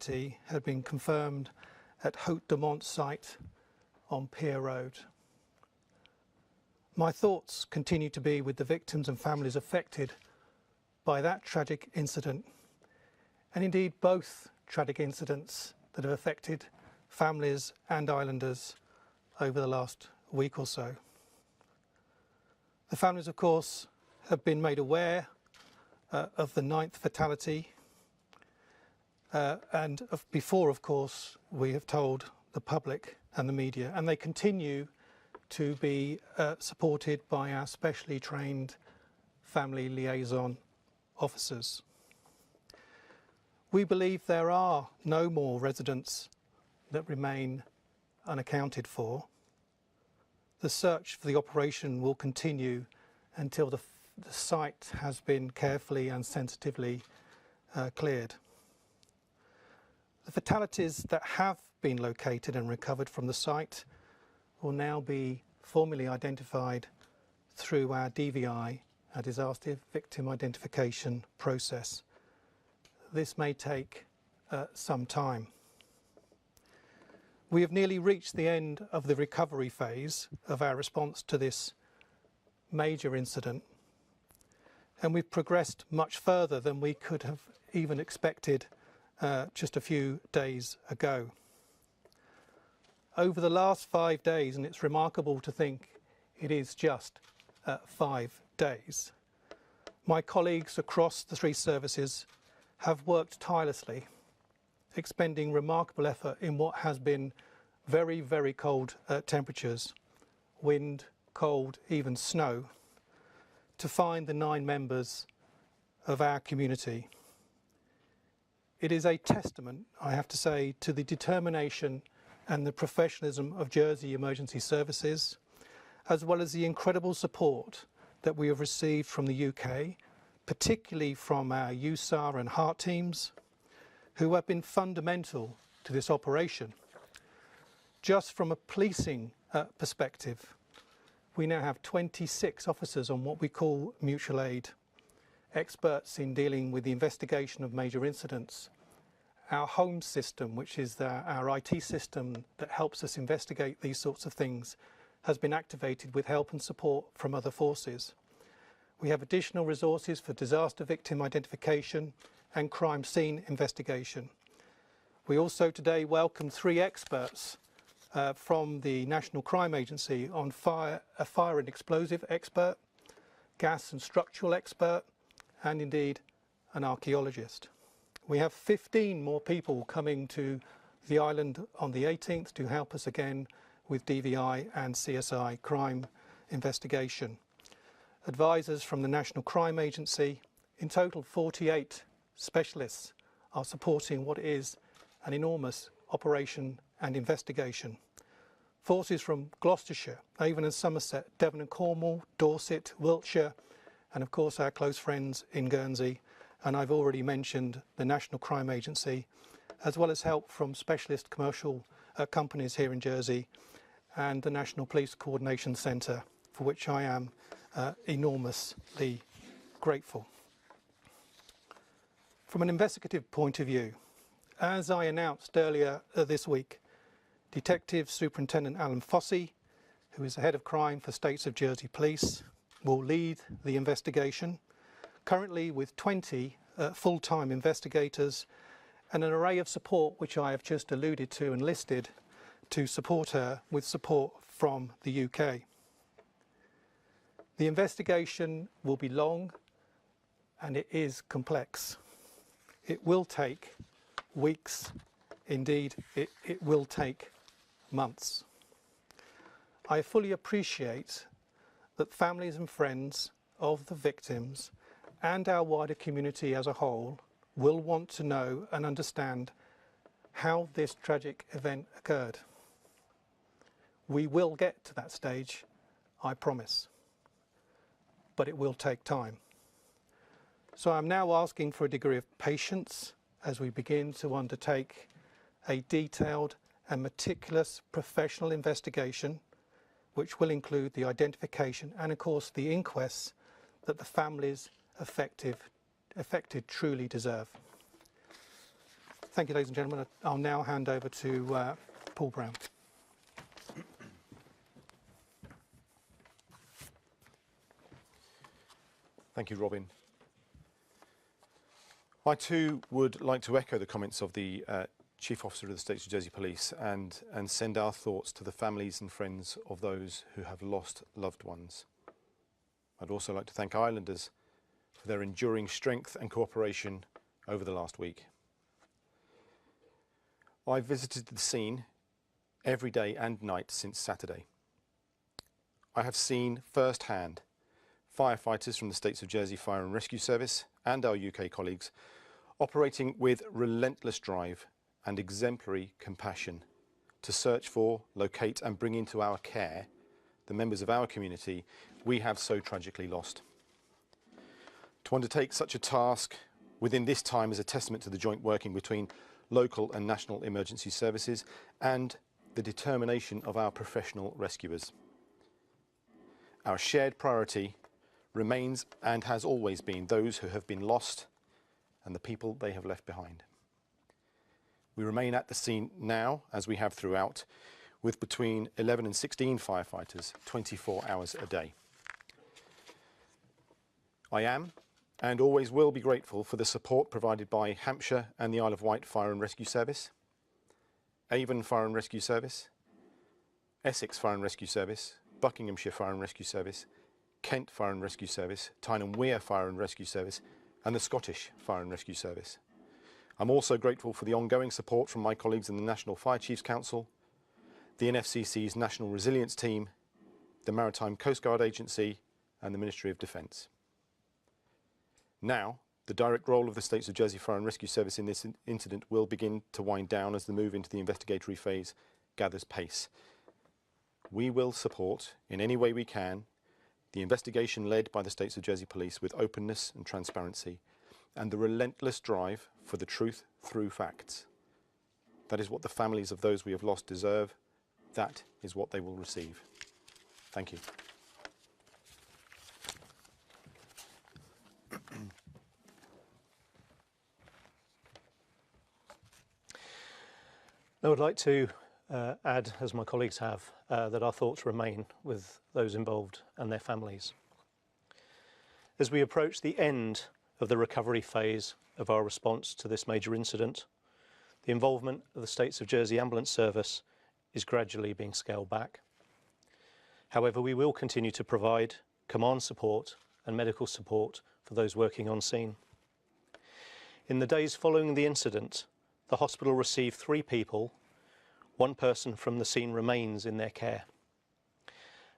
had been confirmed at Haute de Mont site on Pier Road. My thoughts continue to be with the victims and families affected by that tragic incident, and indeed both tragic incidents that have affected families and islanders over the last week or so. The families, of course, have been made aware of the 9th fatality, and before, of course, we have told the public and the media, and they continue to be supported by our specially trained family liaison officers. We believe there are no more residents that remain unaccounted for. The search for the operation will continue until the site has been carefully and sensitively cleared. The fatalities that have been located and recovered from the site will now be formally identified through our DVI, our Disaster Victim Identification process. This may take some time. We have nearly reached the end of the recovery phase of our response to this major incident, and we've progressed much further than we could have even expected just a few days ago. Over the last 5 days, and it's remarkable to think it is just 5 days, my colleagues across the 3 services have worked tirelessly, expending remarkable effort in what has been very, very cold temperatures, wind, cold, even snow, to find the 9 members of our community. It is a testament, I have to say, to the determination and the professionalism of Jersey Emergency Services, as well as the incredible support that we have received from the UK, particularly from our USAR and HEART teams, who have been fundamental to this operation. Just from a policing perspective, we now have 26 officers on what we call mutual aid, experts in dealing with the investigation of major incidents. Our home system, which is our IT system that helps us investigate these sorts of things, has been activated with help and support from other forces. We have additional resources for disaster victim identification and crime scene investigation. We also today welcome 3 experts from the National Crime Agency on a fire and explosive expert, gas and structural expert, and indeed an archaeologist. We have 15 more people coming to the island on the 18th to help us again with DVI and CSI crime investigation. Advisors from the National Crime Agency, in total 48 specialists, are supporting what is an enormous operation and investigation. Forces from Gloucestershire, Avon and Somerset, Devon and Cornwall, Dorset, Wiltshire, and of course our close friends in Guernsey, and I've already mentioned the National Crime Agency, as well as help from specialist commercial companies here in Jersey and the National Police Coordination Centre, for which I am enormously grateful. From an investigative point of view, as I announced earlier this week, Detective Superintendent Alan Fossey, who is the head of crime for States of Jersey Police, will lead the investigation, currently with 20 full-time investigators and an array of support which I have just alluded to and listed to support her with support from the UK. The investigation will be long and it is complex. It will take weeks, indeed it will take months. I fully appreciate that families and friends of the victims and our wider community as a whole will want to know and understand how this tragic event occurred. We will get to that stage, I promise, but it will take time. So I'm now asking for a degree of patience as we begin to undertake a detailed and meticulous professional investigation, which will include the identification and of course the inquests that the families affected truly deserve. Thank you, ladies and gentlemen. I'll now hand over to Paul Brown. Thank you, Robin. I too would like to echo the comments of the Chief Officer of the States of Jersey Police and send our thoughts to the families and friends of those who have lost loved ones. I'd also like to thank Islanders for their enduring strength and cooperation over the last week. I've visited the scene every day and night since Saturday. I have seen firsthand firefighters from the States of Jersey Fire and Rescue Service and our UK colleagues operating with relentless drive and exemplary compassion to search for, locate and bring into our care the members of our community we have so tragically lost. To undertake such a task within this time is a testament to the joint working between local and national emergency services and the determination of our professional rescuers. Our shared priority remains and has always been those who have been lost and the people they have left behind. We remain at the scene now, as we have throughout, with between 11 and 16 firefighters 24 hours a day. I am and always will be grateful for the support provided by Hampshire and the Isle of Wight Fire and Rescue Service, Avon Fire and Rescue Service, Essex Fire and Rescue Service, Buckinghamshire Fire and Rescue Service, Kent Fire and Rescue Service, Tyne and Wear Fire and Rescue Service and the Scottish Fire and Rescue Service. I'm also grateful for the ongoing support from my colleagues in the National Fire Chiefs Council, the NFCC's National Resilience Team, the Maritime Coast Guard Agency and the Ministry of Defence. Now, the direct role of the States of Jersey Fire and Rescue Service in this incident will begin to wind down as the move into the investigatory phase gathers pace. We will support, in any way we can, the investigation led by the States of Jersey Police with openness and transparency and the relentless drive for the truth through facts. That is what the families of those we have lost deserve. That is what they will receive. Thank you. I would like to add, as my colleagues have, that our thoughts remain with those involved and their families. As we approach the end of the recovery phase of our response to this major incident, the involvement of the States of Jersey Ambulance Service is gradually being scaled back. However, we will continue to provide command support and medical support for those working on scene. In the days following the incident, the hospital received 3 people. 1 person from the scene remains in their care.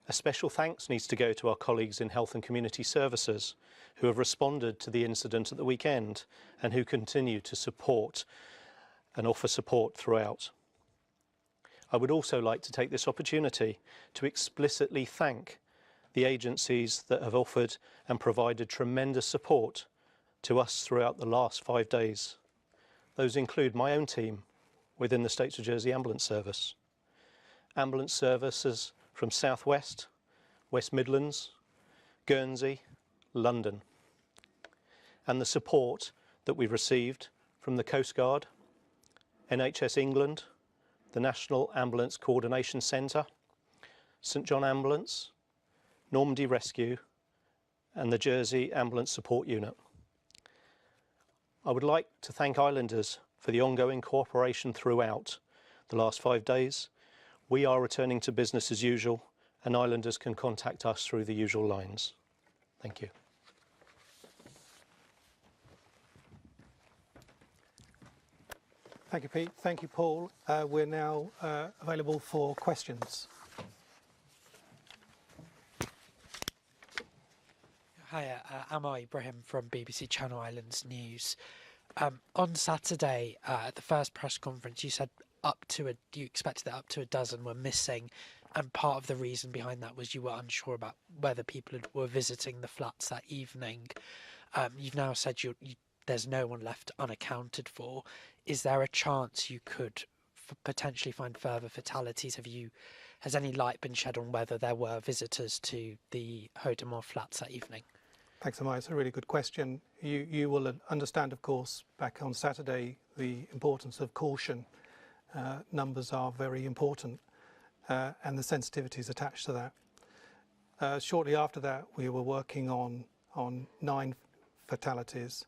A special thanks needs to go to our colleagues in Health and Community Services who have responded to the incident at the weekend and who continue to support and offer support throughout. I would also like to take this opportunity to explicitly thank the agencies that have offered and provided tremendous support to us throughout the last 5 days. Those include my own team within the States of Jersey Ambulance Service, ambulance services from South West, West Midlands, Guernsey, London, and the support that we've received from the Coast Guard, NHS England, the National Ambulance Coordination Centre, St John Ambulance, Normandy Rescue, and the Jersey Ambulance Support Unit. I would like to thank Islanders for the ongoing cooperation throughout the last 5 days. We are returning to business as usual, and Islanders can contact us through the usual lines. Thank you. Thank you, Pete. Thank you, Paul. We're now available for questions. Hiya, I'm Ibrahim from BBC Channel Islands News. On Saturday, at the first press conference, you said you expected that up to a dozen were missing, and part of the reason behind that was you were unsure about whether people were visiting the flats that evening. You've now said there's no one left unaccounted for. Is there a chance you could potentially find further fatalities? Has any light been shed on whether there were visitors to the Hodemore flats that evening? Thanks, Amaya. It's a really good question. You will understand, of course, back on Saturday, the importance of caution. Numbers are very important, and the sensitivities attached to that. Shortly after that, we were working on 9 fatalities.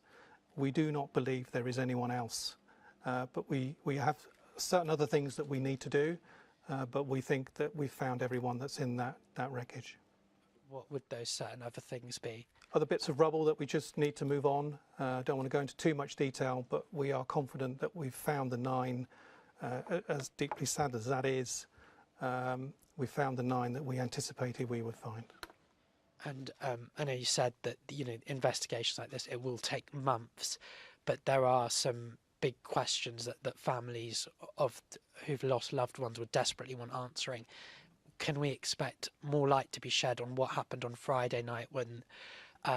We do not believe there is anyone else, but we have certain other things that we need to do, but we think that we've found everyone that's in that wreckage. What would those certain other things be? Other bits of rubble that we just need to move on. Don't want to go into too much detail, but we are confident that we've found the 9, as deeply sad as that is, we found the 9 that we anticipated we would find. And I know you said that, investigations like this, it will take months, but there are some big questions that families who've lost loved ones would desperately want answering. Can we expect more light to be shed on what happened on Friday night when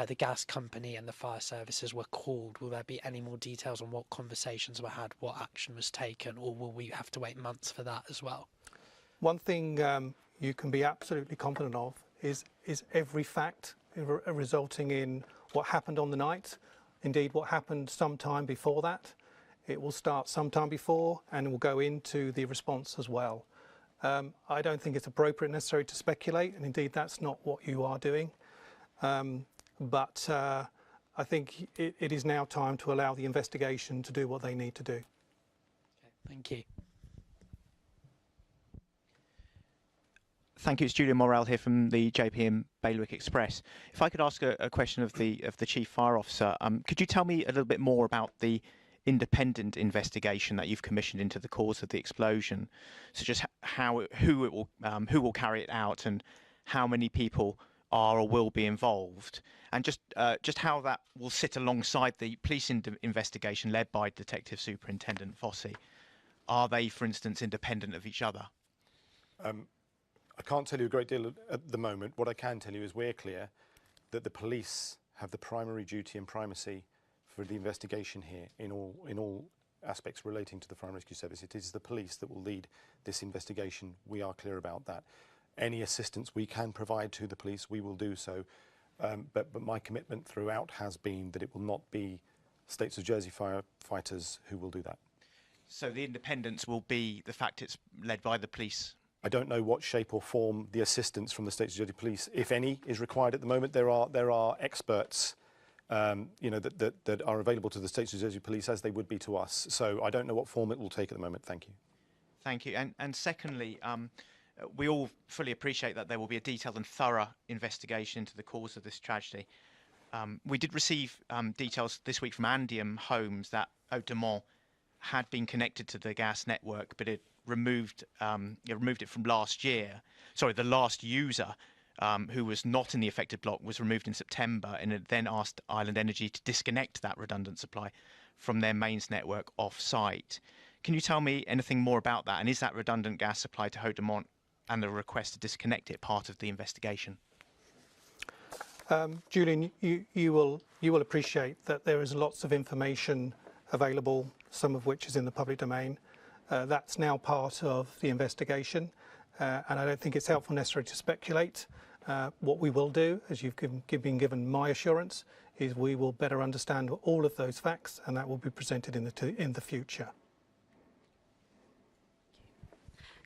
the gas company and the fire services were called? Will there be any more details on what conversations were had, what action was taken, or will we have to wait months for that as well? One thing you can be absolutely confident of is every fact resulting in what happened on the night, indeed what happened sometime before that. It will start sometime before and will go into the response as well. I don't think it's appropriate necessarily to speculate, and indeed that's not what you are doing. But I think it is now time to allow the investigation to do what they need to do. Okay, thank you. Thank you. It's Julian Morrell here from the JPM Bailiwick Express. If I could ask a question of the Chief Fire Officer, could you tell me a little bit more about the independent investigation that you've commissioned into the cause of the explosion? So just who will carry it out, and how many people are or will be involved, and just how that will sit alongside the police investigation led by Detective Superintendent Fossey. Are they, for instance, independent of each other? I can't tell you a great deal at the moment. What I can tell you is we're clear that the police have the primary duty and primacy for the investigation here in all aspects relating to the Fire and Rescue Service. It is the police that will lead this investigation. We are clear about that. Any assistance we can provide to the police, we will do so. But my commitment throughout has been that it will not be States of Jersey firefighters who will do that. So the independence will be the fact it's led by the police? I don't know what shape or form the assistance from the States of Jersey Police, if any, is required at the moment. There are experts, that are available to the States of Jersey Police as they would be to us. So I don't know what form it will take at the moment. Thank you. Thank you. And secondly, we all fully appreciate that there will be a detailed and thorough investigation into the cause of this tragedy. We did receive details this week from Andium Homes that Haute-Demont had been connected to the gas network, but it removed it from last year. Sorry, the last user who was not in the affected block was removed in September, and it then asked Island Energy to disconnect that redundant supply from their mains network off-site. Can you tell me anything more about that? And is that redundant gas supply to Haute-Demont and the request to disconnect it part of the investigation? Julian, you will appreciate that there is lots of information available, some of which is in the public domain. That's now part of the investigation, and I don't think it's helpful necessarily to speculate. What we will do, as you've been given my assurance, is we will better understand all of those facts, and that will be presented in the future.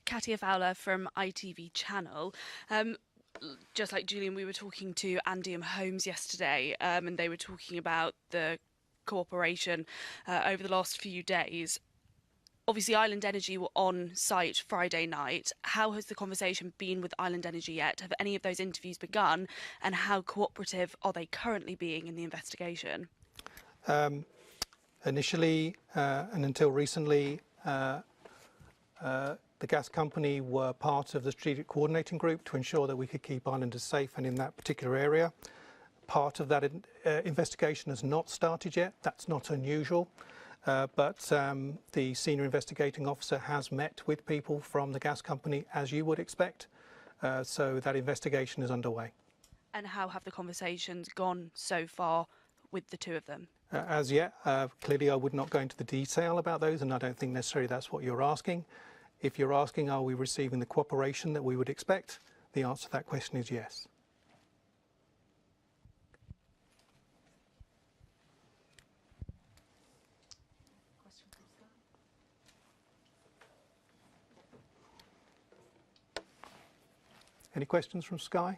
Katia Fowler from ITV Channel. Just like Julian, we were talking to Andium Homes yesterday, and they were talking about the cooperation over the last few days. Obviously, Island Energy were on site Friday night. How has the conversation been with Island Energy yet? Have any of those interviews begun? And how cooperative are they currently being in the investigation? Initially, and until recently, the gas company were part of the strategic coordinating group to ensure that we could keep islanders safe and in that particular area. Part of that investigation has not started yet. That's not unusual. But the senior investigating officer has met with people from the gas company, as you would expect. So that investigation is underway. And how have the conversations gone so far with the two of them? As yet, clearly I would not go into the detail about those, and I don't think necessarily that's what you're asking. If you're asking, are we receiving the cooperation that we would expect, the answer to that question is yes. Any questions from Sky?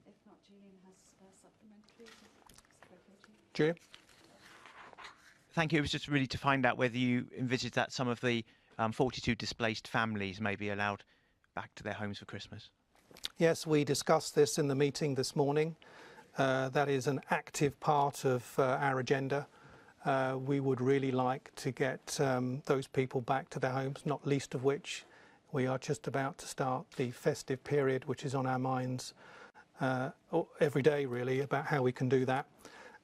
If not, Julian has supplementary. Julian? Thank you. It was just really to find out whether you envisage that some of the 42 displaced families may be allowed back to their homes for Christmas. Yes, we discussed this in the meeting this morning. That is an active part of our agenda. We would really like to get those people back to their homes, not least of which we are just about to start the festive period, which is on our minds every day, really, about how we can do that.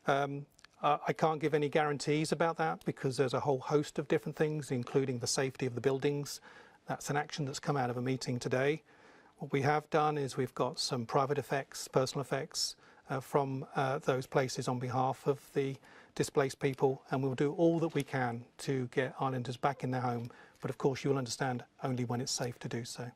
I can't give any guarantees about that because there's a whole host of different things, including the safety of the buildings. That's an action that's come out of a meeting today. What we have done is we've got some private effects, personal effects from those places on behalf of the displaced people, and we'll do all that we can to get islanders back in their home. But of course, you will understand only when it's safe to do so.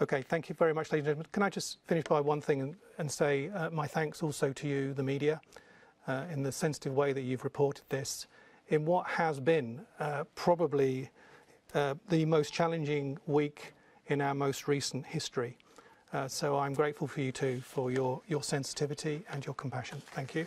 Okay, thank you very much, ladies and gentlemen. Can I just finish by one thing and say my thanks also to you, the media, in the sensitive way that you've reported this in what has been probably the most challenging week in our most recent history. So I'm grateful for you too, for your sensitivity and your compassion. Thank you.